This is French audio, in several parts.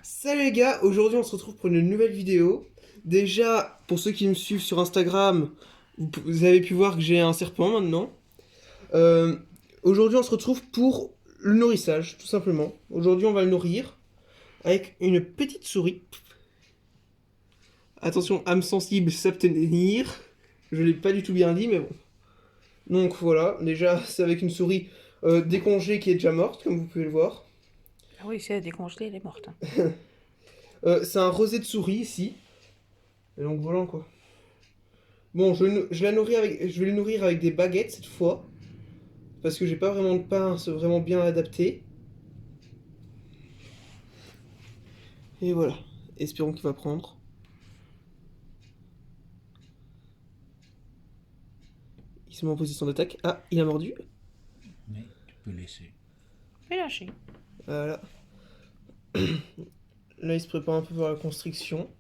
Salut les gars, aujourd'hui on se retrouve pour une nouvelle vidéo. Déjà, pour ceux qui me suivent sur Instagram, vous avez pu voir que j'ai un serpent maintenant. Euh, Aujourd'hui on se retrouve pour le nourrissage, tout simplement. Aujourd'hui on va le nourrir avec une petite souris. Attention, âme sensible, s'abstenir. Je l'ai pas du tout bien dit, mais bon. Donc voilà, déjà c'est avec une souris décongelée qui est déjà morte, comme vous pouvez le voir. Ah oui, si elle est décongelée, elle est morte. C'est un rosé de souris ici. Et donc voilà quoi. Bon, je vais le nourrir avec des baguettes cette fois, parce que j'ai pas vraiment de pain, c'est vraiment bien adapté. Et voilà, espérons qu'il va prendre. Il se met en position d'attaque. Ah, il a mordu. Mais tu peux laisser. Et lâcher. Voilà. Là, il se prépare un peu pour la constriction.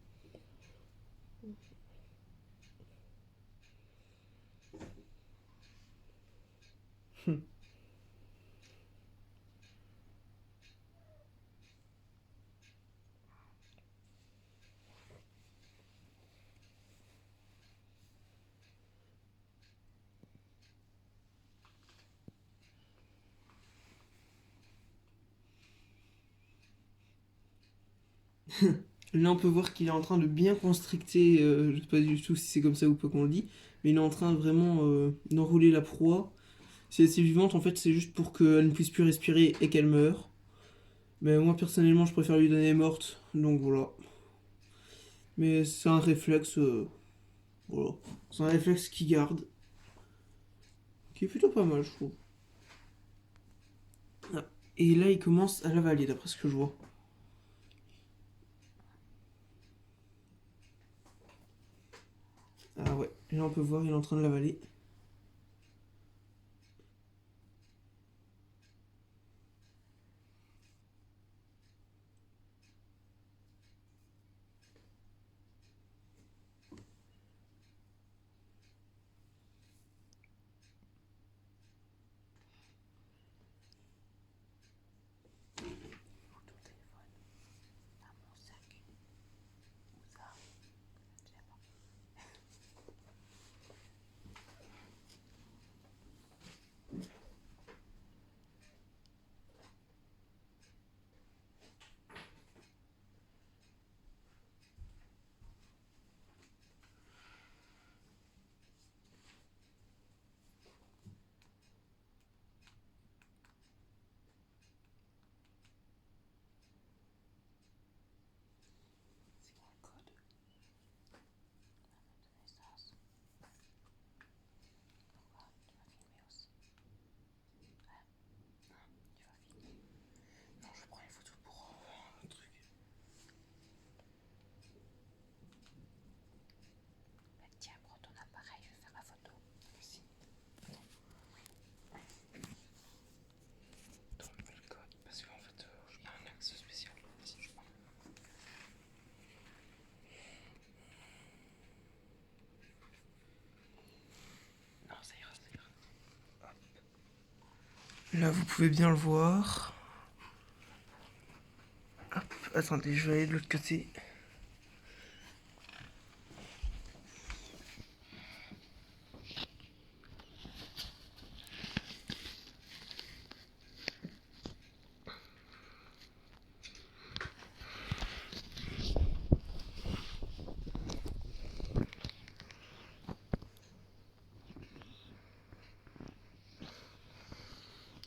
Là, on peut voir qu'il est en train de bien constricter. Je sais pas du tout si c'est comme ça ou pas qu'on le dit, mais il est en train vraiment d'enrouler la proie. Si elle est vivante, en fait, c'est juste pour qu'elle ne puisse plus respirer et qu'elle meure. Mais moi, personnellement, je préfère lui donner morte, donc voilà. Mais c'est un réflexe. Voilà. C'est un réflexe qui garde, qui est plutôt pas mal, je trouve. Ah. Et là, il commence à l'avaler, d'après ce que je vois. Ah ouais, là, on peut voir, il est en train de l'avaler. Non, je prends une photo pour un truc. Tiens, prends ton appareil, je vais faire la photo. Merci. Dans le code, parce qu'en fait, il y a un axe spécial. Si je prends. Non, ça ira, ça ira. Hop. Là, vous pouvez bien le voir. Hop, attendez, je vais aller de l'autre côté.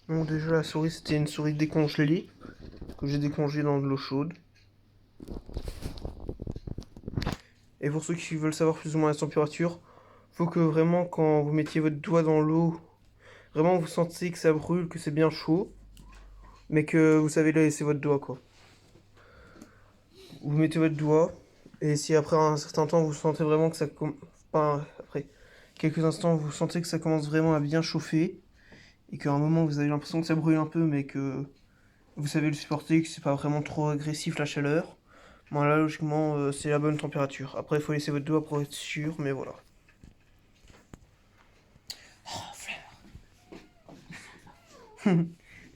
Bon, déjà, la souris, c'était une souris décongelée, que j'ai décongelée dans de l'eau chaude. Et pour ceux qui veulent savoir plus ou moins la température, faut que vraiment, quand vous mettiez votre doigt dans l'eau, vraiment vous sentez que ça brûle, que c'est bien chaud, mais que vous savez laisser votre doigt, quoi. Vous mettez votre doigt, et si après un certain temps vous sentez vraiment que ça enfin, après quelques instants vous sentez que ça commence vraiment à bien chauffer, et qu'à un moment vous avez l'impression que ça brûle un peu, mais que vous savez le supporter, que c'est pas vraiment trop agressif la chaleur, bon là logiquement c'est la bonne température. Après il faut laisser votre doigt pour être sûr, mais voilà.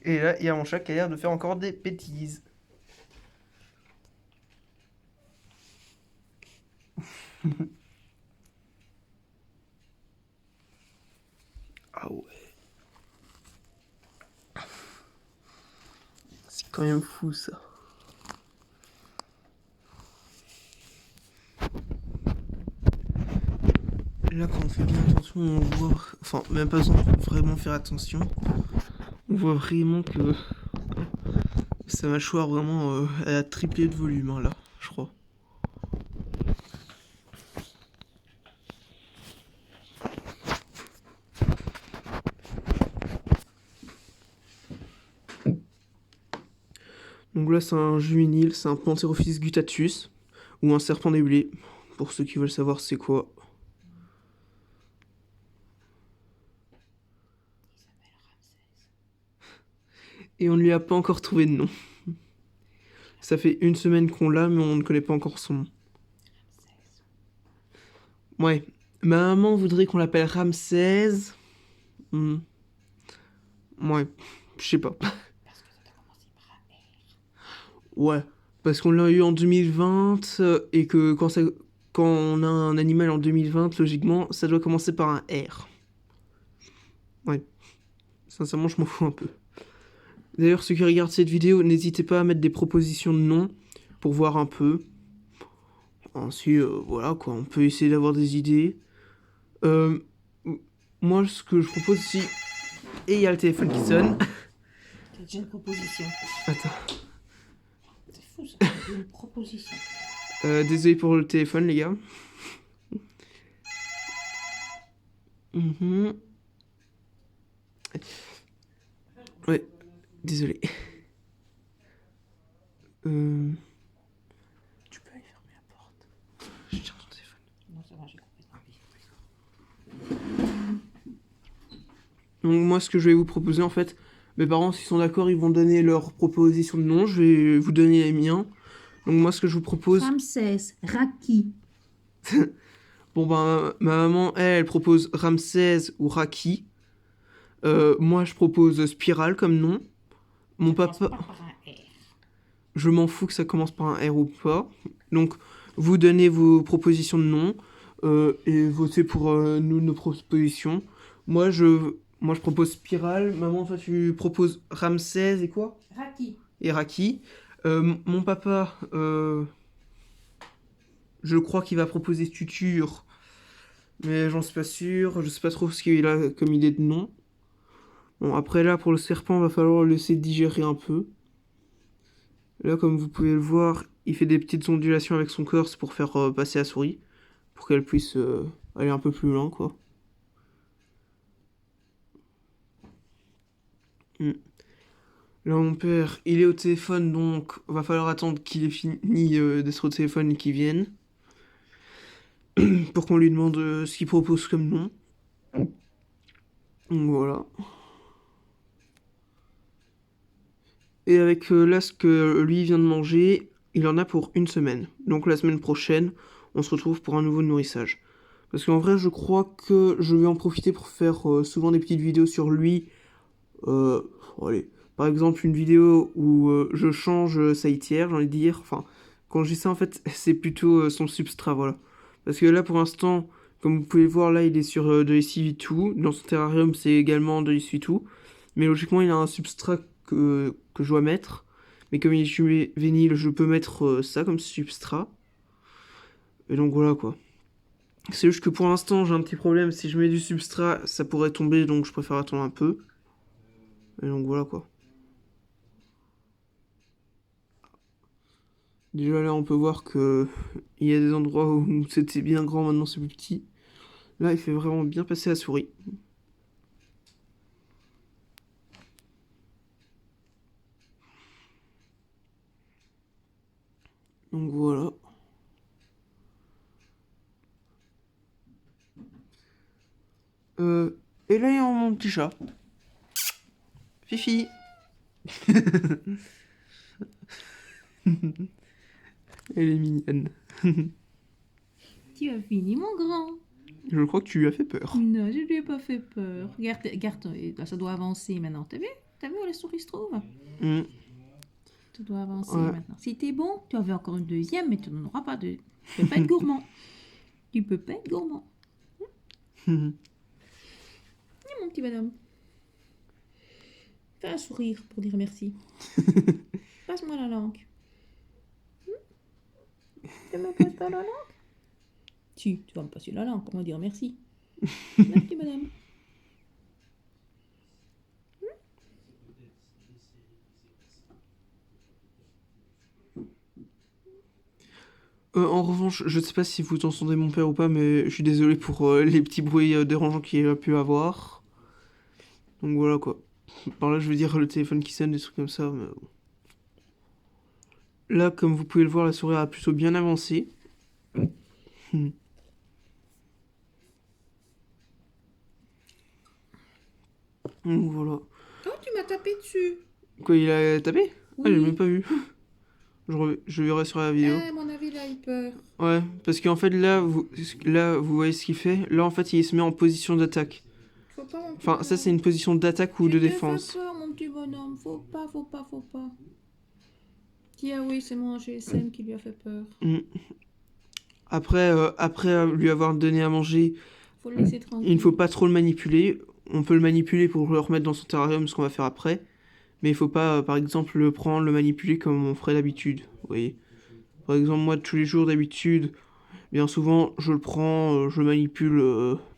Et là il y a mon chat qui a l'air de faire encore des bêtises. Ah ouais. C'est quand même fou ça. Là, quand on fait bien attention, on voit. Enfin, même pas besoin de vraiment faire attention. On voit vraiment que sa mâchoire, vraiment, elle a triplé de volume, hein, là, je crois. Donc là, c'est un juvénile, c'est un Pantherophis guttatus, ou un serpent des blés, pour ceux qui veulent savoir c'est quoi. Et on ne lui a pas encore trouvé de nom. Ça fait une semaine qu'on l'a, mais on ne connaît pas encore son nom. Ouais. Ma maman voudrait qu'on l'appelle Ramsès. Hmm. Ouais. Je sais pas. Parce que ça doit commencer par un R. Ouais. Parce qu'on l'a eu en 2020 et que quand on a un animal en 2020, logiquement, ça doit commencer par un R. Ouais. Sincèrement, je m'en fous un peu. D'ailleurs, ceux qui regardent cette vidéo, n'hésitez pas à mettre des propositions de noms pour voir un peu. Ensuite, voilà quoi, on peut essayer d'avoir des idées. Moi, ce que je propose ici. Et il y a le téléphone qui sonne. C'est déjà une proposition. Attends. C'est fou ça, c'est une proposition. Désolé pour le téléphone, les gars. Mhm. Ouais, désolé. Tu peux aller fermer la porte. Je tiens ton téléphone. Non, ça va, j'ai compris. Donc moi, ce que je vais vous proposer, en fait, mes parents, s'ils sont d'accord, ils vont donner leur proposition de nom. Je vais vous donner les miens. Donc moi, ce que je vous propose... Ramsès, Raki. Bon ben, ma maman, elle propose Ramsès ou Raki. Moi, je propose Spirale comme nom. Mon papa... Pas par un R. Je m'en fous que ça commence par un R ou pas. Donc, vous donnez vos propositions de nom et votez pour nos propositions. Moi, je propose Spirale. Maman, toi, tu proposes Ramsès et quoi? Raki. Et Raki. Mon papa, je crois qu'il va proposer Tuture, mais j'en suis pas sûr. Je sais pas trop ce qu'il a comme idée de nom. Bon, après là, pour le serpent, va falloir le laisser digérer un peu. Là, comme vous pouvez le voir, il fait des petites ondulations avec son corps, c'est pour faire passer la souris, pour qu'elle puisse aller un peu plus loin, quoi. Hmm. Là, mon père, il est au téléphone, donc va falloir attendre qu'il ait fini d'être au téléphone et qu'il vienne, pour qu'on lui demande ce qu'il propose comme nom. Donc voilà. Et avec là, ce que lui vient de manger, il en a pour une semaine. Donc la semaine prochaine, on se retrouve pour un nouveau nourrissage. Parce qu'en vrai, je crois que je vais en profiter pour faire souvent des petites vidéos sur lui. Allez, par exemple, une vidéo où je change sa litière, j'ai envie de dire. Enfin, quand je dis ça, en fait, c'est plutôt son substrat, voilà. Parce que là, pour l'instant, comme vous pouvez le voir, là, il est sur de l'SCV2. Dans son terrarium, c'est également de l'SCV2. Mais logiquement, il a un substrat que je dois mettre. Mais comme il est juvénile, je peux mettre ça comme substrat. Et donc voilà, quoi. C'est juste que pour l'instant, j'ai un petit problème. Si je mets du substrat, ça pourrait tomber, donc je préfère attendre un peu. Et donc voilà, quoi. Déjà là, on peut voir que il y a des endroits où c'était bien grand, maintenant c'est plus petit. Là, il fait vraiment bien passer la souris. Donc voilà. Et là, il y a mon petit chat. Fifi. Elle est mignonne. Tu as fini, mon grand. Je crois que tu lui as fait peur. Non, je lui ai pas fait peur. Regarde, ça doit avancer maintenant. T'as vu? T'as vu où la souris se trouve? Mm. Ça doit avancer Ouais. maintenant. Si t'es bon, tu en veux encore une deuxième, mais tu n'en auras pas deux. Tu peux pas être gourmand. Tu peux pas être gourmand. Mon petit bonhomme. Fais un sourire pour dire merci. Passe-moi la langue. Tu me passes pas la langue? Si, tu vas me passer la langue pour me dire merci. Mon petit bonhomme. En revanche, je sais pas si vous entendez mon père ou pas, mais je suis désolé pour les petits bruits dérangeants qu'il a pu avoir. Donc voilà quoi. Par là, je veux dire le téléphone qui sonne, des trucs comme ça. Mais bon. Là, comme vous pouvez le voir, la souris a plutôt bien avancé. Donc voilà. Oh, tu m'as tapé dessus. Quoi, il a tapé? Ah, j'ai Oui. même pas vu. Je verrai sur la vidéo. À mon avis, il a eu peur. Ouais, parce qu'en fait, là, vous voyez ce qu'il fait. Là, en fait, il se met en position d'attaque. Faut pas, mon petit Enfin, ça, c'est bonhomme. une position d'attaque ou Tu de te fais défense. peur, mon petit bonhomme. Faut pas. Tiens, oui, c'est mon GSM qui lui a fait peur. Après lui avoir donné à manger, Faut le laisser tranquille. il ne faut pas trop le manipuler. On peut le manipuler pour le remettre dans son terrarium, ce qu'on va faire après. Mais il faut pas, par exemple, le prendre, le manipuler comme on ferait d'habitude. Vous voyez. Par exemple, moi, tous les jours d'habitude, bien souvent, je le prends, je le manipule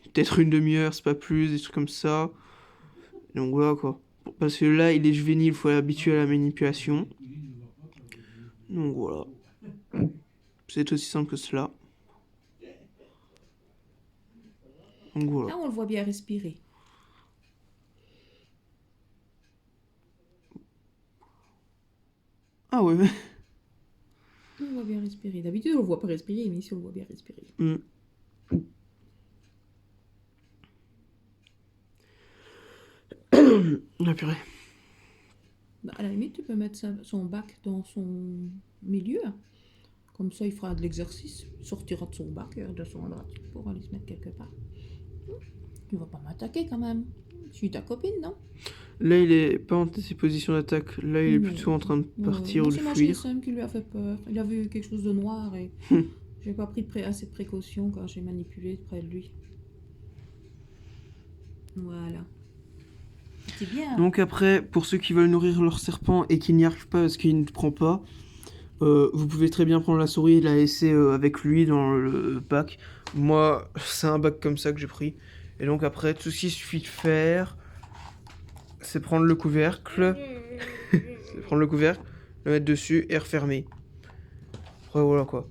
peut-être une demi-heure, c'est pas plus, des trucs comme ça. Donc voilà quoi. Parce que là, il est juvénile, il faut l'habituer à la manipulation. Donc voilà. C'est aussi simple que cela. Donc voilà. Là, on le voit bien respirer. Ah ouais. On le voit bien respirer. D'habitude, on le voit pas respirer, mais ici, on le voit bien respirer. La purée. Bah, à la limite, tu peux mettre son bac dans son milieu. Comme ça, il fera de l'exercice. Il sortira de son bac, de son endroit. Tu pourras aller se mettre quelque part. Tu vas pas m'attaquer quand même. Je suis ta copine, non? Là, il est pas en ses positions d'attaque. Là, il est Non. plutôt en train de partir Non, ou de c'est mon fuir. GSM qui lui a fait peur. Il a vu quelque chose de noir et j'ai pas pris assez de précautions quand j'ai manipulé près de lui. Voilà. C'est bien. Donc après, pour ceux qui veulent nourrir leur serpent et qui n'y arrivent pas parce qu'il ne prend pas, vous pouvez très bien prendre la souris et la laisser avec lui dans le bac. Moi, c'est un bac comme ça que j'ai pris. Et donc après, tout ce qu'il suffit de faire, c'est prendre le couvercle, le mettre dessus et refermer. Après voilà quoi.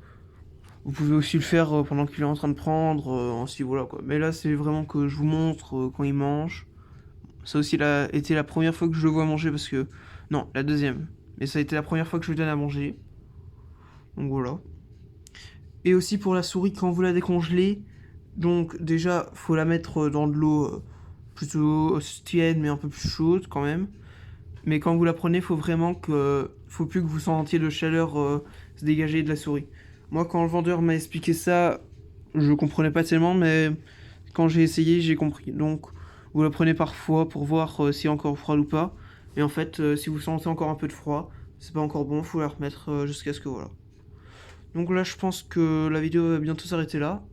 Vous pouvez aussi le faire pendant qu'il est en train de prendre, ainsi voilà quoi. Mais là, c'est vraiment que je vous montre quand il mange. Ça aussi été la première fois que je le vois manger parce que... Non, la deuxième. Mais ça a été la première fois que je lui donne à manger. Donc voilà. Et aussi pour la souris, quand vous la décongelez, donc déjà, faut la mettre dans de l'eau plutôt tiède mais un peu plus chaude quand même. Mais quand vous la prenez, faut vraiment que... Faut plus que vous sentiez de chaleur se dégager de la souris. Moi, quand le vendeur m'a expliqué ça, je comprenais pas tellement, mais quand j'ai essayé, j'ai compris. Donc, vous la prenez parfois pour voir si est encore froide ou pas. Et en fait, si vous sentez encore un peu de froid, c'est pas encore bon, faut la remettre jusqu'à ce que voilà. Donc là, je pense que la vidéo va bientôt s'arrêter là.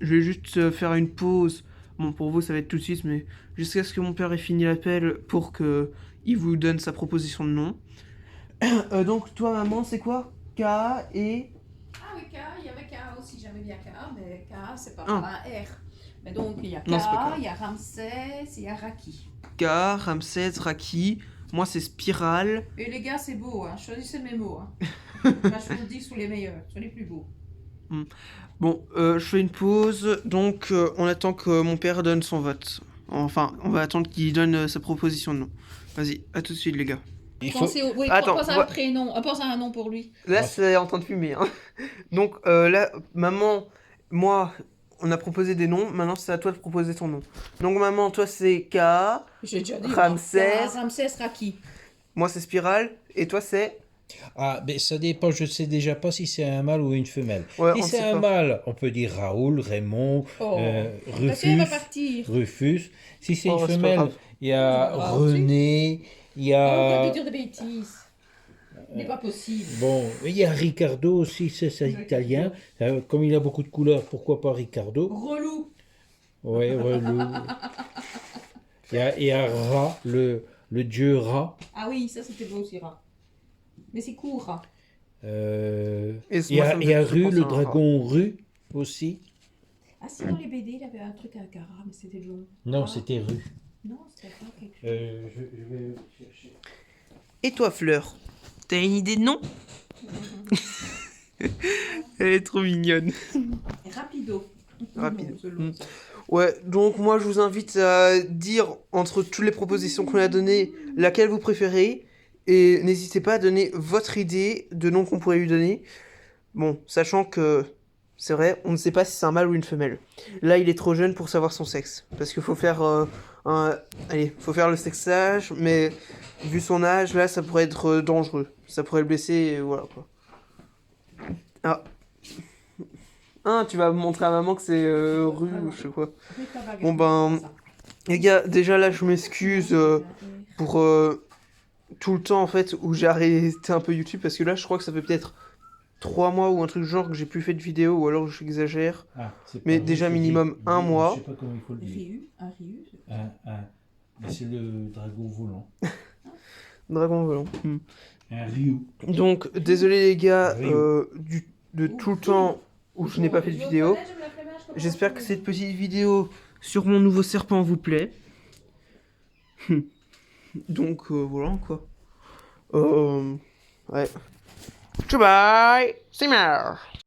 Je vais juste faire une pause. Bon, pour vous, ça va être tout de suite, mais jusqu'à ce que mon père ait fini l'appel pour que il vous donne sa proposition de nom. Donc, toi, maman, c'est quoi? K et... Ah oui, K, il y avait K aussi, j'aimais bien K, mais K, c'est pas Ah. un R. Mais donc, il y a K, Non, c'est pas K. il y a Ramsès, il y a Raki. K, Ramsès, Raki. Moi, c'est Spirale. Et les gars, c'est beau, hein. Choisissez mes mots. Hein. Moi, je vous le dis, sont les meilleurs, sont les plus beaux. Bon, je fais une pause. Donc, on attend que mon père donne son vote. Enfin, on va attendre qu'il donne sa proposition de nom. Vas-y, à tout de suite, les gars. Il faut... Pensez oui, Attends, pense à un prénom, pense à un nom pour lui. Là, c'est en train de fumer. Hein. Donc, là, maman, moi, on a proposé des noms. Maintenant, c'est à toi de proposer ton nom. Donc, maman, toi, c'est K. J'ai déjà dit. Ramsès. Ramsès Raki. Moi, c'est Spirale. Et toi, c'est... Ah, mais ça dépend, je ne sais déjà pas si c'est un mâle ou une femelle. Ouais, Si on c'est sait un pas. mâle, on peut dire Raoul, Raymond, Oh. Rufus. va partir. Rufus. Si c'est Oh, une c'est pas femelle, grave. il y a Ah, René, il y On a... peut dire des bêtises. Ce n'est pas possible. Bon, il y a Ricardo aussi, c'est italien. Comme il a beaucoup de couleurs, pourquoi pas Ricardo? Relou. Ouais, relou. Il y a Ra, le dieu Ra. Ah oui, ça c'était beau aussi, Ra. Mais c'est court, Ra. Et Il y a, ça me il y a fait Ru, penser le à un rat. dragon Ru aussi. Ah si, dans les BD, il avait un truc avec un rat, mais c'était long. Non, Ah. c'était Ru. Non, c'était pas quelque chose. Je vais chercher. Et toi, Fleur, t'as une idée de nom? Elle est trop mignonne. Rapido. Rapido. Non, c'est long, ça. Ouais, donc moi je vous invite à dire entre toutes les propositions qu'on a données laquelle vous préférez et n'hésitez pas à donner votre idée de nom qu'on pourrait lui donner. Bon, sachant que c'est vrai, on ne sait pas si c'est un mâle ou une femelle. Là, il est trop jeune pour savoir son sexe parce qu'il faut faire faut faire le sexage, mais vu son âge, là, ça pourrait être dangereux. Ça pourrait le blesser et voilà quoi. Ah. Ah, tu vas montrer à maman que c'est rue ou je sais quoi. Mets ta baguette, Bon, ben, ça. Les gars, déjà là, je m'excuse pour tout le temps en fait où j'ai arrêté un peu YouTube parce que là, je crois que ça fait peut-être 3 mois ou un truc du genre que j'ai plus fait de vidéo ou alors j'exagère. Ah, c'est Mais pas déjà Ru, c'est minimum Ri. un mois. Je sais pas comment il faut le dire. Ryu, un Ryu. Mais c'est le dragon volant. Dragon volant. Un Ryu. Donc, désolé les gars Rio. de tout le temps où je n'ai pas fait de vidéo. J'espère que cette petite vidéo sur mon nouveau serpent vous plaît. Donc voilà quoi. Ouais. Ciao bye, c'est marre.